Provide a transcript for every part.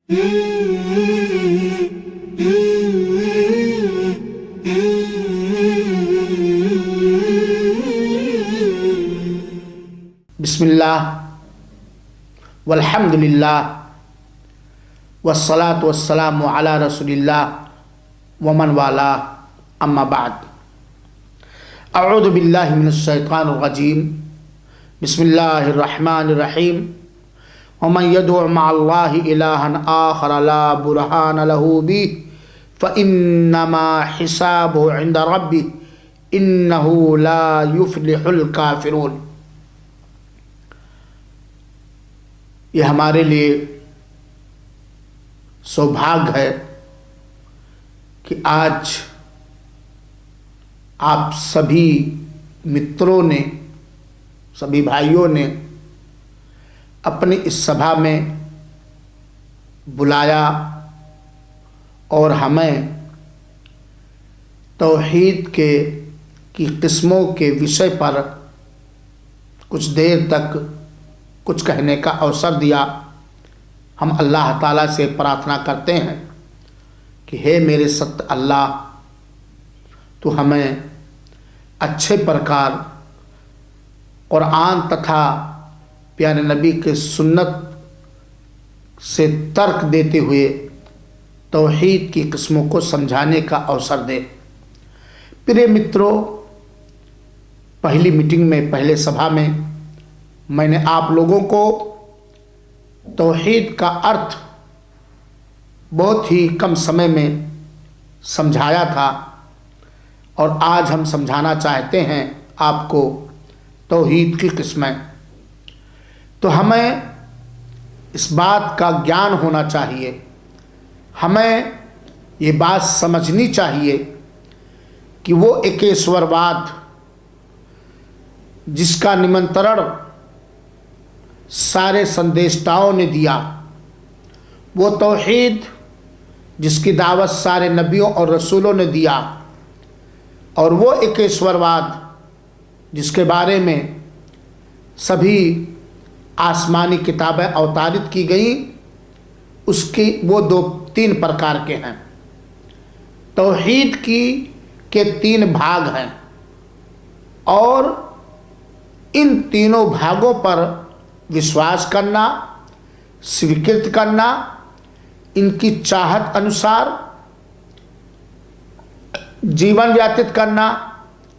बिस्मिल्लाह वल्हम्दुलिल्लाह वस्सलातु वस्सलामु अला रसूलिल्लाह वमन वाला अम्मा बाद। अऊज़ु बिल्लाहि मिनश शैतानिर रजीम। बिस्मिल्लाहिर रहमानिर रहीम। वमन यदउ मअल्लाहि इलाहन आखर ला बुरहान लहू बिहि फइन्नमा हिसाबुहु इंदा रब्बिहि इन्नहु ला युफ्लिहुल काफिरून। यह हमारे लिए सौभाग्य है कि आज आप सभी मित्रों ने, सभी भाइयों ने अपनी इस सभा में बुलाया और हमें तौहीद की किस्मों के विषय पर कुछ देर तक कुछ कहने का अवसर दिया। हम अल्लाह ताला से प्रार्थना करते हैं कि हे मेरे सत्य अल्लाह, तो हमें अच्छे प्रकार कुरान तथा प्यारे नबी के सुन्नत से तर्क देते हुए तौहीद की किस्मों को समझाने का अवसर दे। प्रिय मित्रों, पहली मीटिंग में, पहले सभा में मैंने आप लोगों को तौहीद का अर्थ बहुत ही कम समय में समझाया था और आज हम समझाना चाहते हैं आपको तौहीद की किस्में। तो हमें इस बात का ज्ञान होना चाहिए, हमें ये बात समझनी चाहिए कि वो एकेश्वरवाद जिसका निमंत्रण सारे संदेशताओं ने दिया, वो तौहीद जिसकी दावत सारे नबियों और रसूलों ने दिया, और वो एकेश्वरवाद जिसके बारे में सभी आसमानी किताबें अवतारित की गई, उसकी वो तीन प्रकार के हैं। तौहीद के तीन भाग हैं और इन तीनों भागों पर विश्वास करना, स्वीकृत करना, इनकी चाहत अनुसार जीवन व्यतीत करना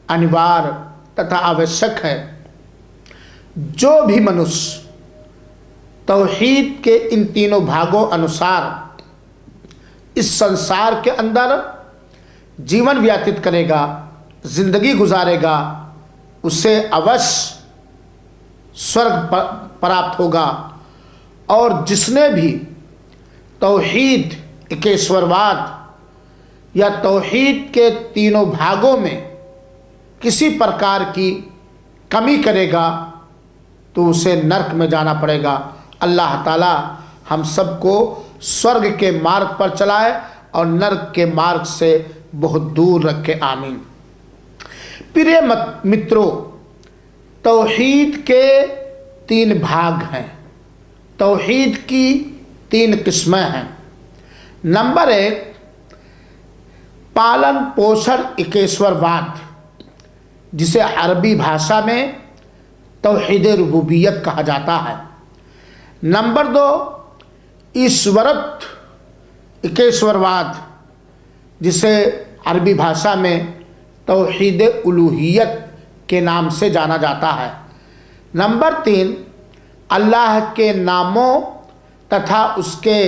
अनिवार्य तथा आवश्यक है। जो भी मनुष्य तौहीद के इन तीनों भागों अनुसार इस संसार के अंदर जीवन व्यतीत करेगा, जिंदगी गुजारेगा, उसे अवश्य स्वर्ग प्राप्त होगा। और जिसने भी तौहीद, एकेश्वरवाद या तौहीद के तीनों भागों में किसी प्रकार की कमी करेगा तो उसे नरक में जाना पड़ेगा। अल्लाह ताला हम सबको स्वर्ग के मार्ग पर चलाए और नरक के मार्ग से बहुत दूर रखे, आमीन। प्रिय मित्रों, तौहीद के तीन भाग हैं, तौहीद की तीन किस्में हैं। नंबर एक, पालन पोषण एकेश्वरवाद, जिसे अरबी भाषा में तौहीद रुबूबियत कहा जाता है। नंबर दो, ईश्वरत्व एकेश्वरवाद, जिसे अरबी भाषा में तौहीद उलूहियत के नाम से जाना जाता है। नंबर तीन, अल्लाह के नामों तथा उसके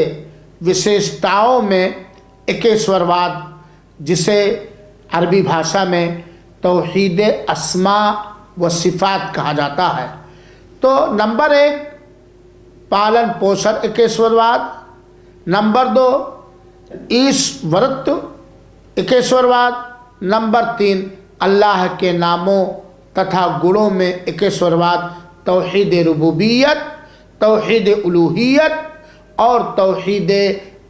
विशेषताओं में एकेश्वरवाद, जिसे अरबी भाषा में तौहीद अस्मा व सिफ़ात कहा जाता है। तो नंबर एक, पालन पोषण एकेश्वरवाद। नंबर दो, ईश्वरत्व एकेश्वरवाद। नंबर तीन, अल्लाह के नामों तथा गुणों में एकेश्वरवाद, तौहीद रुबूबियत, तौहीद उलूहियत और तौहीद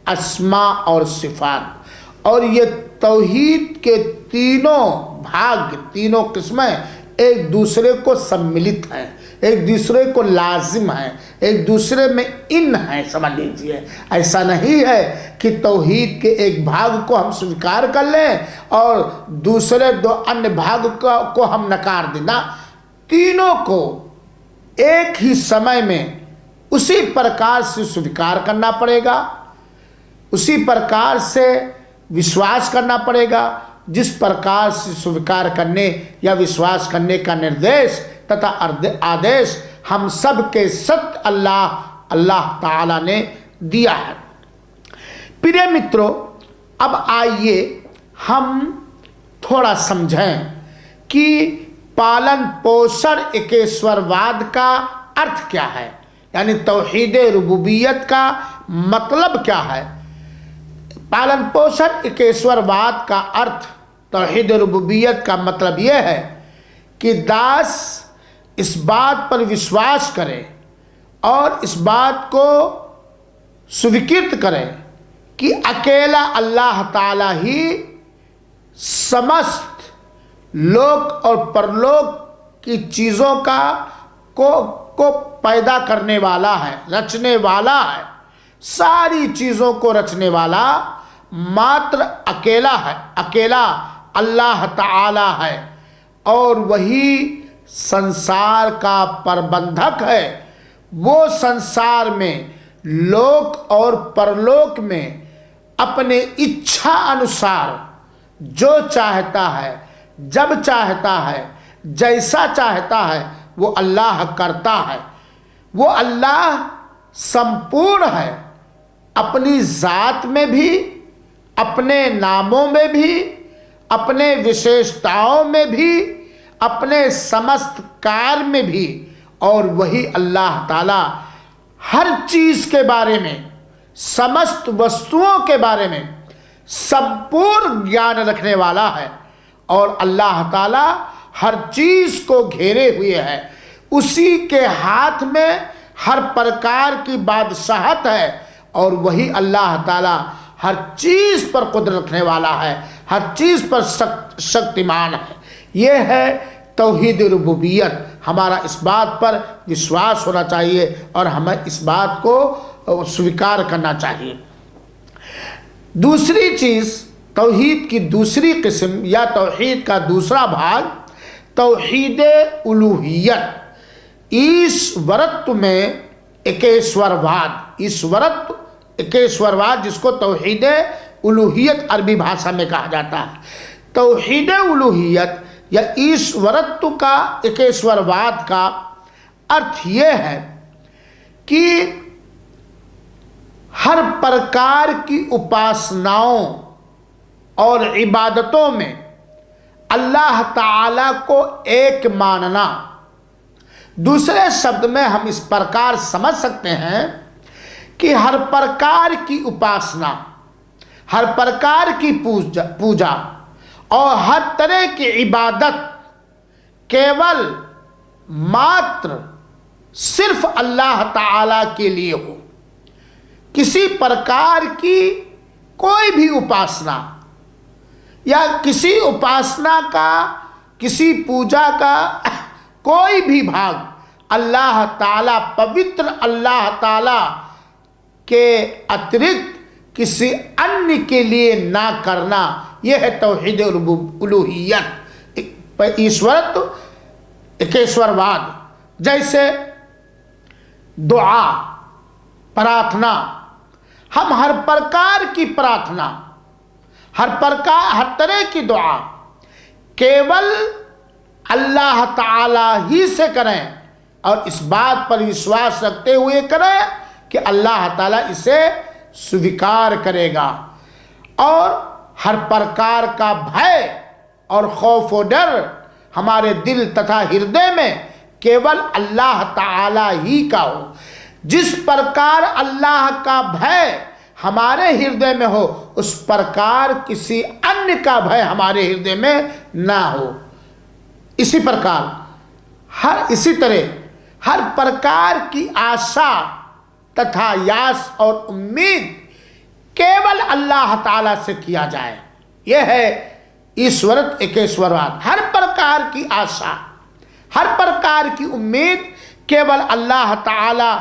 अस्मा और सिफ़ात। और ये तौहीद के तीनों भाग, तीनों किस्में एक दूसरे को सम्मिलित हैं, एक दूसरे को लाजिम है, एक दूसरे में इन है, समझ लीजिए। ऐसा नहीं है कि तौहीद के एक भाग को हम स्वीकार कर लें और दूसरे दो अन्य भाग को हम नकार देना। तीनों को एक ही समय में उसी प्रकार से स्वीकार करना पड़ेगा, उसी प्रकार से विश्वास करना पड़ेगा जिस प्रकार से स्वीकार करने या विश्वास करने का निर्देश तथा आदेश हम सब के सत्य अल्लाह ताला ने दिया है। प्रिय मित्रों, अब आइए हम थोड़ा समझें कि पालन पोषण एकेश्वरवाद का अर्थ क्या है, यानी तौहीद रुबूबियत का मतलब क्या है। पालन पोषण एकेश्वरवाद का अर्थ तौहीद रुबूबियत का मतलब यह है कि दास इस बात पर विश्वास करे और इस बात को स्वीकृत करे कि अकेला अल्लाह ताला ही समस्त लोक और परलोक की चीज़ों को पैदा करने वाला है, रचने वाला है। सारी चीज़ों को रचने वाला मात्र अकेला अल्लाह ताला है और वही संसार का प्रबंधक है। वो संसार में लोक और परलोक में अपने इच्छा अनुसार जो चाहता है, जब चाहता है, जैसा चाहता है, वो अल्लाह करता है। वो अल्लाह संपूर्ण है, अपनी ज़ात में भी, अपने नामों में भी, अपने विशेषताओं में भी, अपने समस्त कार्य में भी। और वही अल्लाह ताला हर चीज़ के बारे में, समस्त वस्तुओं के बारे में संपूर्ण ज्ञान रखने वाला है और अल्लाह ताला हर चीज़ को घेरे हुए है। उसी के हाथ में हर प्रकार की बादशाहत है और वही अल्लाह ताला हर चीज़ पर कुदरत रखने वाला है, हर चीज़ पर शक्तिमान है। यह है तौहीद रुबूबियत। हमारा इस बात पर विश्वास होना चाहिए और हमें इस बात को स्वीकार करना चाहिए। दूसरी चीज़, तौहीद की दूसरी किस्म या तौहीद का दूसरा भाग तौहीद उलूहियत, ईश्वरत्व में एकेश्वरवाद। ईश्वरत्व एकेश्वरवाद जिसको तौहीद उलूहियत अरबी भाषा में कहा जाता है। तौहीद उलूहियत या ईश्वरत्व का एकेश्वरवाद का अर्थ यह है कि हर प्रकार की उपासनाओं और इबादतों में अल्लाह ताला को एक मानना। दूसरे शब्द में हम इस प्रकार समझ सकते हैं कि हर प्रकार की उपासना, हर प्रकार की पूजा और हर तरह की इबादत केवल मात्र सिर्फ अल्लाह ताला के लिए हो। किसी प्रकार की कोई भी उपासना या किसी उपासना का, किसी पूजा का कोई भी भाग अल्लाह ताला, पवित्र अल्लाह ताला के अतिरिक्त किसी अन्य के लिए ना करना, यह है तौहीद उलूहियत, ईश्वरत्व एकेश्वरवाद। जैसे दुआ, प्रार्थना, हम हर प्रकार की प्रार्थना, हर तरह की दुआ केवल अल्लाह ताला ही से करें और इस बात पर विश्वास रखते हुए करें कि अल्लाह ताला इसे स्वीकार करेगा। और हर प्रकार का भय और खौफ और डर हमारे दिल तथा हृदय में केवल अल्लाह ताला ही का हो। जिस प्रकार अल्लाह का भय हमारे हृदय में हो, उस प्रकार किसी अन्य का भय हमारे हृदय में ना हो। इसी तरह हर प्रकार की आशा तथा यास और उम्मीद केवल अल्लाह ताला से किया जाए। यह है ईश्वरत्व एकेश्वरवाद। हर प्रकार की आशा, हर प्रकार की उम्मीद केवल अल्लाह ताला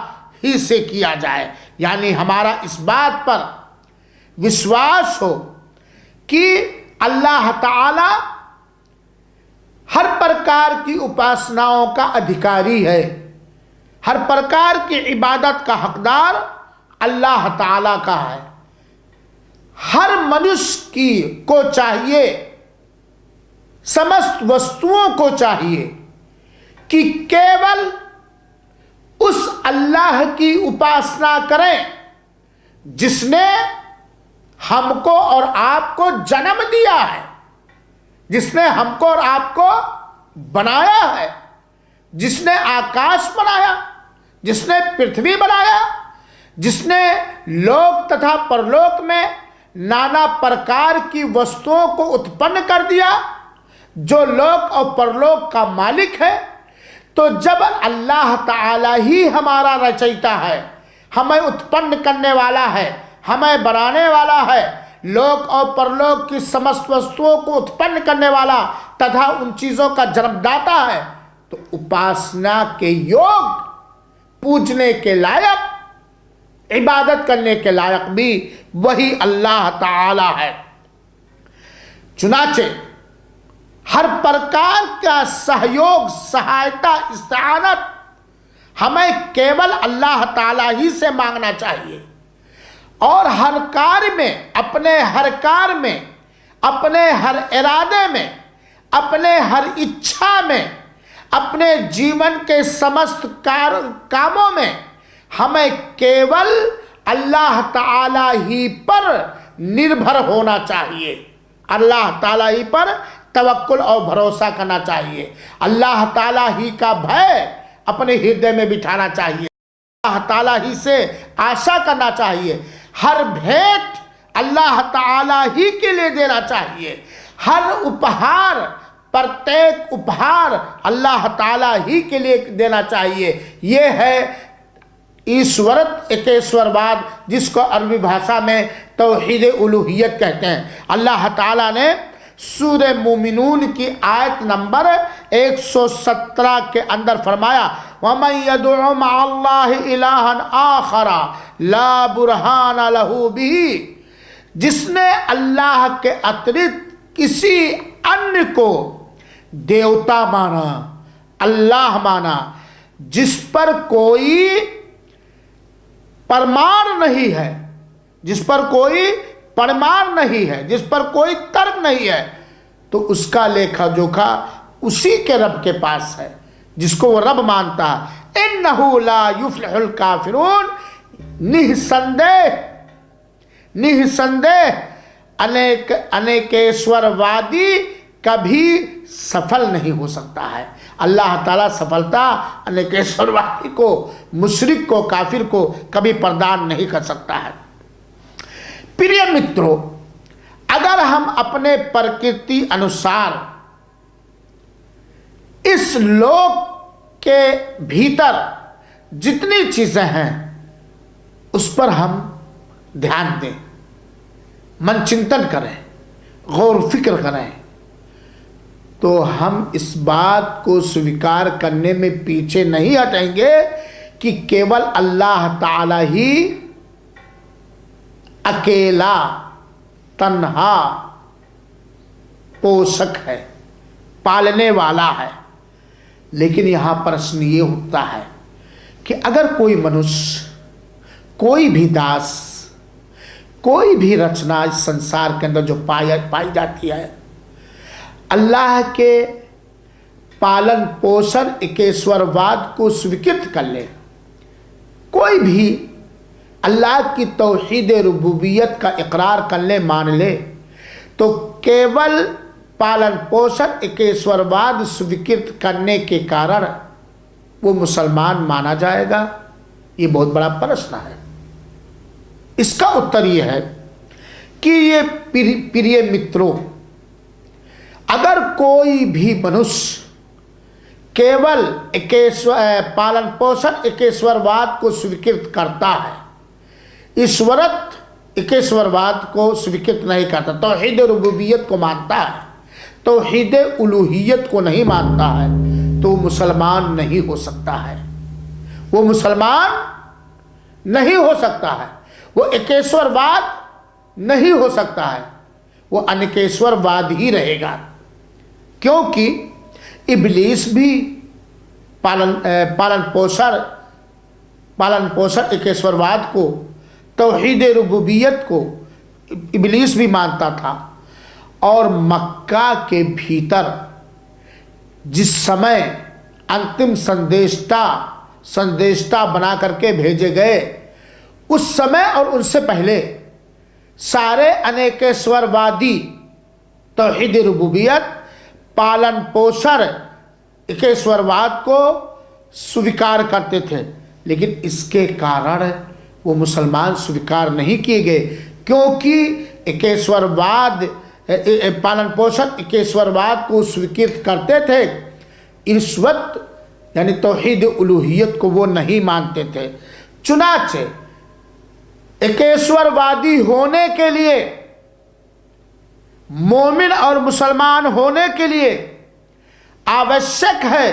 ही से किया जाए। यानी हमारा इस बात पर विश्वास हो कि अल्लाह ताला हर प्रकार की उपासनाओं का अधिकारी है, हर प्रकार की इबादत का हकदार अल्लाह ताला का है। हर मनुष्य को चाहिए, समस्त वस्तुओं को चाहिए कि केवल उस अल्लाह की उपासना करें जिसने हमको और आपको जन्म दिया है, जिसने हमको और आपको बनाया है, जिसने आकाश बनाया, जिसने पृथ्वी बनाया, जिसने लोक तथा परलोक में नाना प्रकार की वस्तुओं को उत्पन्न कर दिया, जो लोक और परलोक का मालिक है। तो जब अल्लाह ताला ही हमारा रचयिता है, हमें उत्पन्न करने वाला है, हमें बनाने वाला है, लोक और परलोक की समस्त वस्तुओं को उत्पन्न करने वाला तथा उन चीज़ों का जन्मदाता है, तो उपासना के योग, पूजने के लायक, इबादत करने के लायक भी वही अल्लाह ताला है। चुनाचे हर प्रकार का सहयोग, सहायता, इस्ताअनत हमें केवल अल्लाह ताला ही से मांगना चाहिए। और हर कार्य में, अपने हर कार्य में, अपने हर इरादे में, अपने हर इच्छा में, अपने जीवन के समस्त कामों में हमें केवल अल्लाह ताला ही पर निर्भर होना चाहिए, अल्लाह ताला ही पर तवक्कुल और भरोसा करना चाहिए, अल्लाह ताला ही का भय अपने हृदय में बिठाना चाहिए, अल्लाह ताला ही से आशा करना चाहिए, हर भेंट अल्लाह ताला ही के लिए देना चाहिए, हर उपहार, प्रत्येक उपहार अल्लाह ताला ही के लिए देना चाहिए। ये है ईश्वरत, एकेश्वरवाद, जिसको अरबी भाषा में तौहीद उलूहियत कहते हैं। अल्लाह ताला ने सूरह मोमिनून की आयत नंबर 117 के अंदर फरमाया, वमन यदउ मअल्लाहि इलाहन आखरा ला बुरहान लहू बिही, जिसने अल्लाह के अतिरिक्त किसी अन्य को देवता माना, अल्लाह माना, जिस पर कोई प्रमाण नहीं है, जिस पर कोई प्रमाण नहीं है, जिस पर कोई तर्क नहीं है, तो उसका लेखा जोखा उसी के रब के पास है जिसको वो रब मानता है। इन्नहु ला युफ्लिहुल काफिरून, निःसंदेह अनेकेश्वरवादी कभी सफल नहीं हो सकता है। अल्लाह ताला सफलता अनेकेश्वरवादी को, मुशरिक को, काफिर को कभी प्रदान नहीं कर सकता है। प्रिय मित्रों, अगर हम अपने प्रकृति अनुसार इस लोक के भीतर जितनी चीजें हैं उस पर हम ध्यान दें, मन चिंतन करें, गौर फिक्र करें, तो हम इस बात को स्वीकार करने में पीछे नहीं हटेंगे कि केवल अल्लाह ताला ही अकेला तन्हा पोषक है, पालने वाला है। लेकिन यहाँ प्रश्न ये उठता है कि अगर कोई मनुष्य, कोई भी दास, कोई भी रचना इस संसार के अंदर जो पाई जाती है, अल्लाह के पालन पोषण एकेश्वरवाद को स्वीकृत कर ले, कोई भी अल्लाह की तौहीद रुबूबियत का इकरार कर ले, मान ले, तो केवल पालन पोषण एकेश्वरवाद स्वीकृत करने के कारण वो मुसलमान माना जाएगा? ये बहुत बड़ा प्रश्न है। इसका उत्तर ये है कि ये प्रिय मित्रों, अगर कोई भी मनुष्य केवल पालन पोषण एकेश्वरवाद को स्वीकृत करता है, ईश्वरत एकेश्वरवाद को स्वीकृत नहीं करता, तौहीद रुबूबियत को मानता है, तौहीद उलूहियत को नहीं मानता है, तो मुसलमान नहीं हो सकता है। वो मुसलमान नहीं हो सकता है, वो एकेश्वरवाद नहीं हो सकता है, वो अनेकेश्वरवाद ही रहेगा। क्योंकि इब्लीस भी पालन पोषण एकेश्वरवाद को, तौहीद रुबूबियत को इब्लीस भी मानता था। और मक्का के भीतर जिस समय अंतिम संदेष्टा बना करके भेजे गए, उस समय और उनसे पहले सारे अनेकेश्वरवादी तौहीद रुबूबियत, पालन पोषण एकेश्वरवाद को स्वीकार करते थे। लेकिन इसके कारण वो मुसलमान स्वीकार नहीं किए गए, क्योंकि एकेश्वरवाद पालन पोषण एकेश्वरवाद को स्वीकृत करते थे, ईश्वत यानी तौहीद उलूहियत को वो नहीं मानते थे। चुनाचे एकेश्वरवादी होने के लिए, मोमिन और मुसलमान होने के लिए आवश्यक है,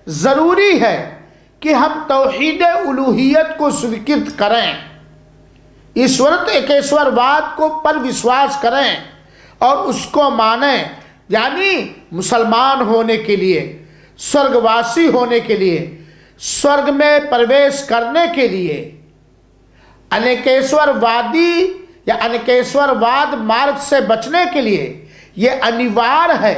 ज़रूरी है कि हम तौहीद उलूहियत को स्वीकृत करें, ईश्वरत एकेश्वरवाद को पर विश्वास करें और उसको मानें। यानी मुसलमान होने के लिए, स्वर्गवासी होने के लिए, स्वर्ग में प्रवेश करने के लिए, अनेकेश्वरवादी या अनेकेश्वरवाद मार्ग से बचने के लिए ये अनिवार्य है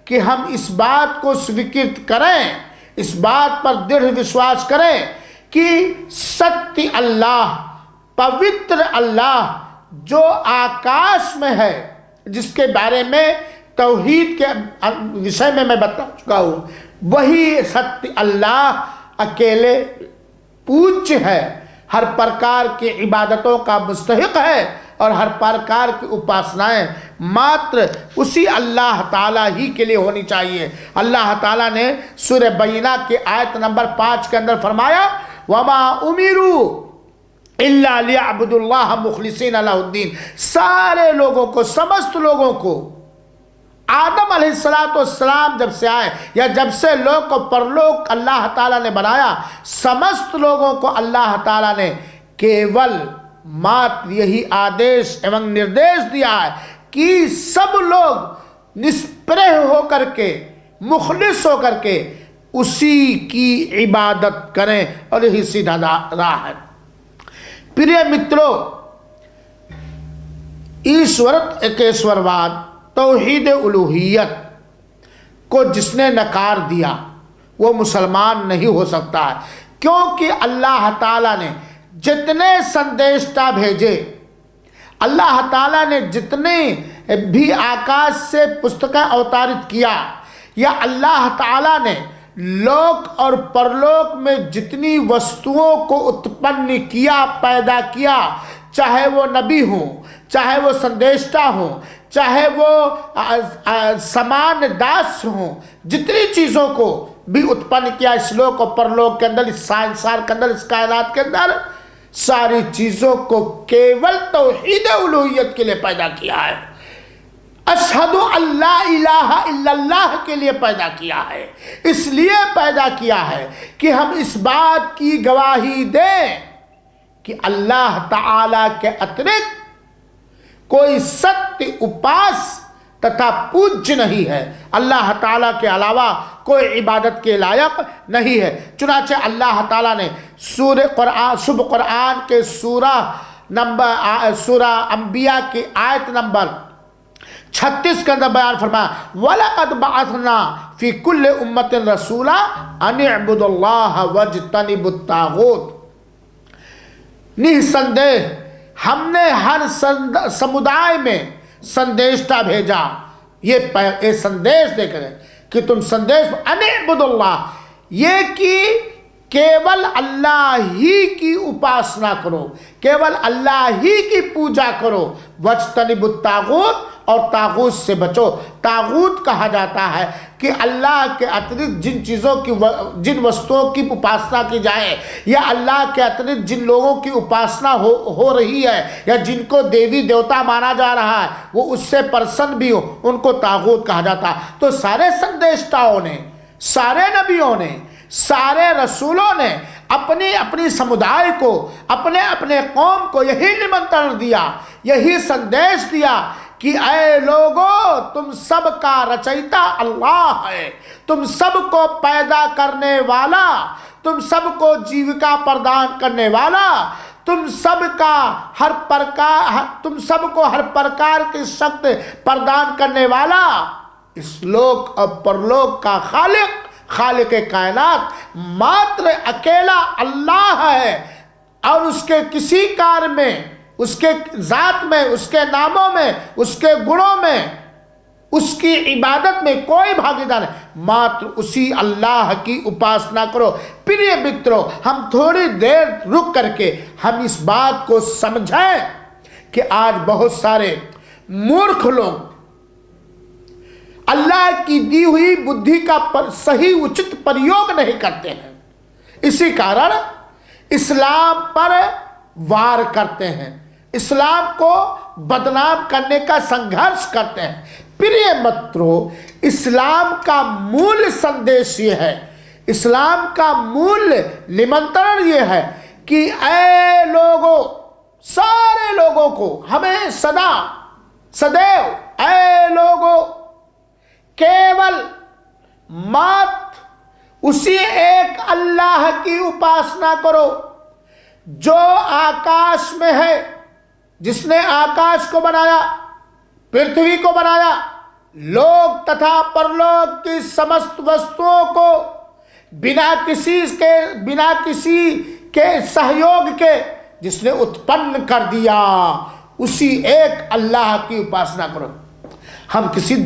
कि हम इस बात को स्वीकृत करें, इस बात पर दृढ़ विश्वास करें कि सत्य अल्लाह, पवित्र अल्लाह जो आकाश में है, जिसके बारे में तौहीद के विषय में मैं बता चुका हूँ, वही सत्य अल्लाह अकेले पूज्य है, हर प्रकार की इबादतों का मुस्तहिक है और हर प्रकार की उपासनाएं मात्र उसी अल्लाह ताला ही के लिए होनी चाहिए। अल्लाह ताला ने सूरह बय्यिना के आयत नंबर 5 के अंदर फरमाया, वमा उमिरू इल्ला लियअब्दुल्लाह मुखलिसीन लहुद्दीन। सारे लोगों को, समस्त लोगों को, आदम अलैहिस्सलाम जब से आए या जब से लोग को परलोक अल्लाह ताला ने बनाया, समस्त लोगों को अल्लाह ताला ने केवल मात्र यही आदेश एवं निर्देश दिया है कि सब लोग निष्प्रह होकर के, मुखलिस होकर के उसी की इबादत करें, और यही सीधा राह है। प्रिय मित्रों, ईश्वरत एकेश्वरवाद, तौहीद उलूहियत को जिसने नकार दिया वो मुसलमान नहीं हो सकता है। क्योंकि अल्लाह ताला ने जितने संदेशता भेजे, अल्लाह ताला ने जितने भी आकाश से पुस्तकें अवतारित किया, या अल्लाह ताला ने लोक और परलोक में जितनी वस्तुओं को उत्पन्न किया, पैदा किया, चाहे वो नबी हो, चाहे वो संदेशता हो, चाहे वो समान दास हो, जितनी चीज़ों को भी उत्पन्न किया इस लोक और परलोक के अंदर, इस संसार के अंदर, इस कायनात के अंदर, सारी चीज़ों को केवल तौहीद उलूहियत के लिए पैदा किया है, अशहदु अल्ला इलाहा इल्लल्लाह के लिए पैदा किया है। इसलिए पैदा किया है कि हम इस बात की गवाही दें कि अल्लाह ताला के अतिरिक्त कोई सत्य उपास तथा पूज्य नहीं है, अल्लाह ताला के अलावा कोई इबादत के लायक नहीं है। चुनाचे अल्लाह ताला ने शुभ कुरान के सूरा अंबिया की आयत नंबर 36 के अंदर बयान फरमाया, वलक़द बअसना फी कुल्लि उम्मतिन रसूला अन इअ्बुदुल्लाह वज्तनिबुत तागूत। निसंदेह हमने हर समुदाय में संदेशता भेजा, ये संदेश देकर कि तुम संदेश अन इअ्बुदुल्लाह, ये कि केवल अल्लाह ही की उपासना करो, केवल अल्लाह ही की पूजा करो, वज्तनिबुत तागूत, और तागूत से बचो। तागूत कहा जाता है कि अल्लाह के अतिरिक्त जिन चीज़ों की, जिन वस्तुओं की उपासना की जाए, या अल्लाह के अतिरिक्त जिन लोगों की उपासना हो रही है, या जिनको देवी देवता माना जा रहा है, वो उससे प्रसन्न भी हो, उनको तागूत कहा जाता है। तो सारे संदेशताओं ने, सारे नबियों ने, सारे रसूलों ने अपने अपने समुदाय को, अपने अपने कौम को यही निमंत्रण दिया, यही संदेश दिया कि ऐ लोगों, तुम सब का रचयिता अल्लाह है, तुम सबको पैदा करने वाला, तुम सबको जीविका प्रदान करने वाला, तुम सबको हर प्रकार की शक्ति प्रदान करने वाला, इस लोक और परलोक का खालिक कायनात मात्र अकेला अल्लाह है। और उसके किसी कार्य में, उसके जात में, उसके नामों में, उसके गुणों में, उसकी इबादत में कोई भागीदार नहीं, मात्र उसी अल्लाह की उपासना करो। प्रिय मित्रों, हम थोड़ी देर रुक करके हम इस बात को समझें कि आज बहुत सारे मूर्ख लोग अल्लाह की दी हुई बुद्धि का सही उचित प्रयोग नहीं करते हैं, इसी कारण इस्लाम पर वार करते हैं, इस्लाम को बदनाम करने का संघर्ष करते हैं। प्रिय मित्रों, इस्लाम का मूल संदेश ये है, इस्लाम का मूल निमंत्रण ये है कि ऐ लोगों, सारे लोगों को हमें सदैव ऐ लोगों, केवल मात्र उसी एक अल्लाह की उपासना करो जो आकाश में है, जिसने आकाश को बनाया, पृथ्वी को बनाया, लोक तथा परलोक की समस्त वस्तुओं को बिना किसी के सहयोग के जिसने उत्पन्न कर दिया, उसी एक अल्लाह की उपासना करो। हम किसी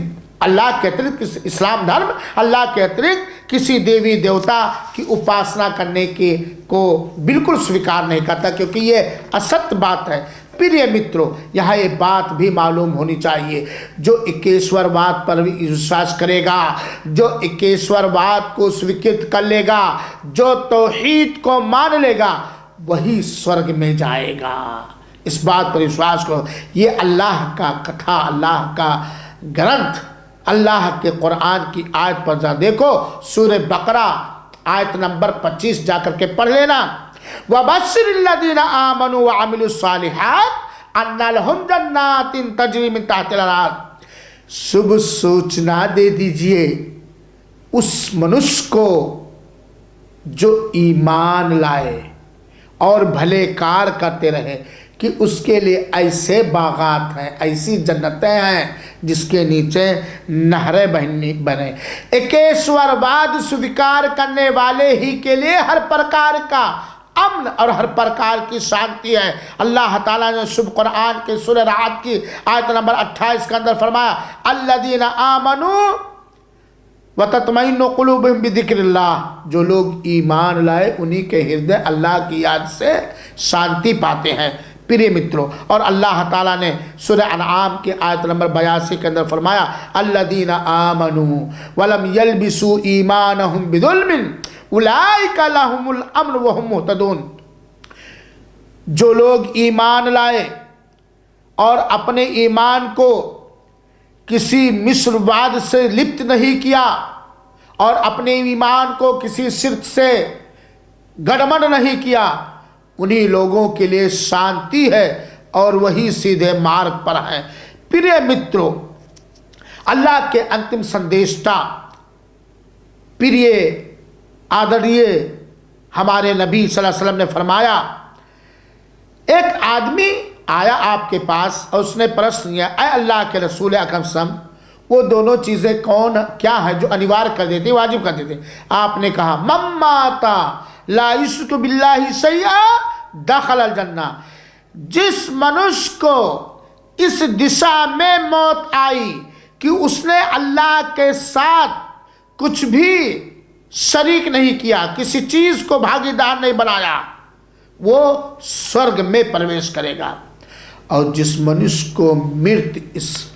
अल्लाह के अतिरिक्त, इस्लाम धर्म अल्लाह के अतिरिक्त किसी देवी देवता की उपासना करने के को बिल्कुल स्वीकार नहीं करता, क्योंकि ये असत्य बात है। प्रिय मित्रों, यहाँ ये बात भी मालूम होनी चाहिए, जो एकेश्वरवाद पर विश्वास करेगा, जो एकेश्वरवाद को स्वीकृत कर लेगा, जो तौहीद को मान लेगा, वही स्वर्ग में जाएगा। इस बात पर विश्वास करो। ये अल्लाह का कथा, अल्लाह का ग्रंथ, अल्लाह के कुरान की आयत पर जा देखो, सूरह बकरा आयत नंबर 25 जाकर के पढ़ लेना। वबश्शिरिल्लज़ीना आमनू व अमिलुस्सालिहात अन्ना लहुम जन्नातिन तजरी मिन तहतिल अनहार। शुभ सूचना दे दीजिए उस मनुष्य को जो ईमान लाए और भले कार करते रहे, कि उसके लिए ऐसे बागात हैं, ऐसी जन्नतें हैं जिसके नीचे नहरें बने। एकेश्वरवाद स्वीकार करने वाले ही के लिए हर प्रकार का अमन और हर प्रकार की शांति है। अल्लाह ताला ने शुभ कुरान के सूरह रात की आयत नंबर 28 के अंदर फरमाया, अल्लज़ीना आमनू व तत्मइन्नु क़ुलूबुहुम बिज़िक्रिल्लाह। जो लोग ईमान लाए उन्हीं के हृदय अल्लाह की याद से शांति पाते हैं। प्रिय मित्रों, और अल्लाह ताला ने सूरह अनआम की आयत नंबर 82 के अंदर फरमाया, अल्लज़ीना आमनू वलम यल्बिसू ईमानहुम बिज़ुल्मिन उलाइका लहुमुल अम्न व हुम मुहतदून। जो लोग ईमान लाए और अपने ईमान को किसी मिश्रवाद से लिप्त नहीं किया और अपने ईमान को किसी शिर्क से गड़बड़ नहीं किया, उन्हीं लोगों के लिए शांति है और वही सीधे मार्ग पर हैं। प्रिय मित्रों, अल्लाह के अंतिम संदेशता, प्रिय आदरणीय हमारे नबी सल्लल्लाहु अलैहि वसल्लम ने फरमाया, एक आदमी आया आपके पास और उसने प्रश्न किया, ऐ अल्लाह के रसूल अकरम सल्लल्लाहु अलैहि वसल्लम, वो दोनों चीज़ें कौन क्या है जो अनिवार्य कर देती, वाजिब कर देती? आपने कहा, मम्माता ला युश्रिकु बिल्लाहि शैआ दखलल जन्ना। जिस मनुष्य को इस दिशा में मौत आई कि उसने अल्लाह के साथ कुछ भी शरीक नहीं किया, किसी चीज को भागीदार नहीं बनाया, वो स्वर्ग में प्रवेश करेगा। और जिस मनुष्य को मृत्यु इस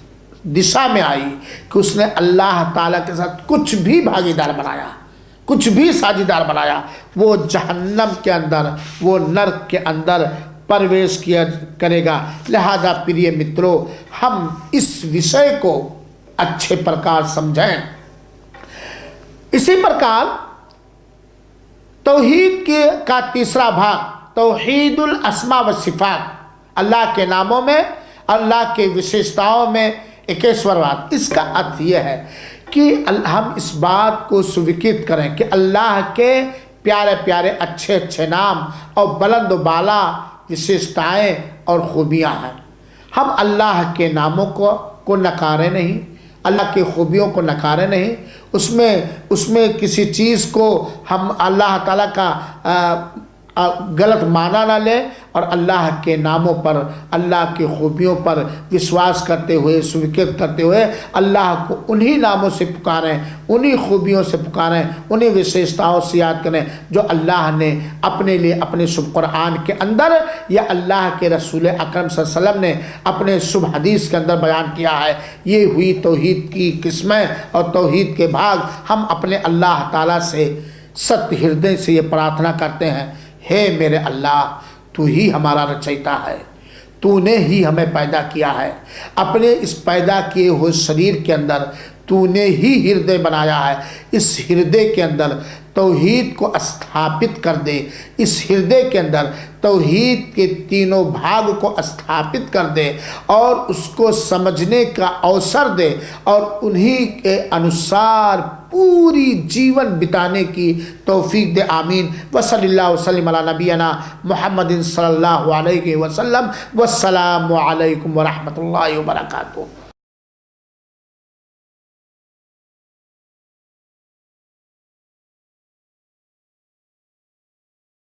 दिशा में आई कि उसने अल्लाह ताला के साथ कुछ भी भागीदार बनाया, कुछ भी साझीदार बनाया, वो जहन्नम के अंदर, वो नरक के अंदर प्रवेश किया करेगा। लिहाजा प्रिय मित्रों, हम इस विषय को अच्छे प्रकार समझें। इसी प्रकार तौहीद के का तीसरा भाग तौहीदुल अस्मा व सिफ़ात, अल्लाह के नामों में, अल्लाह के विशेषताओं में एकेश्वरवाद। इसका अर्थ यह है कि हम इस बात को स्वीकृत करें कि अल्लाह के प्यारे प्यारे अच्छे अच्छे नाम और बुलंद बाला विशेषताएं और खूबियां हैं। हम अल्लाह के नामों को नकारे नहीं, अल्लाह की खूबियों को नकारे नहीं, उसमें किसी चीज़ को हम अल्लाह ताला का गलत माना ना ले और अल्लाह के नामों पर, अल्लाह की खूबियों पर विश्वास करते हुए, स्वीकृत करते हुए अल्लाह को उन्हीं नामों से पुकारें, उन्हीं खूबियों से पुकारें, उन्हीं विशेषताओं से याद करें जो अल्लाह ने अपने लिए अपने शुभ कुरान के अंदर या अल्लाह के रसूल अकरम सल्लल्लाहु अलैहि वसल्लम ने अपने शुभ हदीस के अंदर बयान किया है। ये हुई तौहीद की किस्में और तौहीद के भाग। हम अपने अल्लाह ताला से सत्य हृदय से ये प्रार्थना करते हैं, हे मेरे अल्लाह, तू ही हमारा रचयिता है, तूने ही हमें पैदा किया है, अपने इस पैदा किए हुए शरीर के अंदर तूने ही हृदय बनाया है, इस हृदय के अंदर तौहीद को स्थापित कर दे, इस हृदय के अंदर तौहीद के तीनों भाग को स्थापित कर दे और उसको समझने का अवसर दे और उन्हीं के अनुसार पूरी जीवन बिताने की तौफीक दे। आमीन। वसल्लल्लाहु वसल्लम अला नबीना मुहम्मदिन सल्लल्लाहु अलैहि वसल्लम। वस्सलामु अलैकुम व रहमतुल्लाहि व बरकातुहू।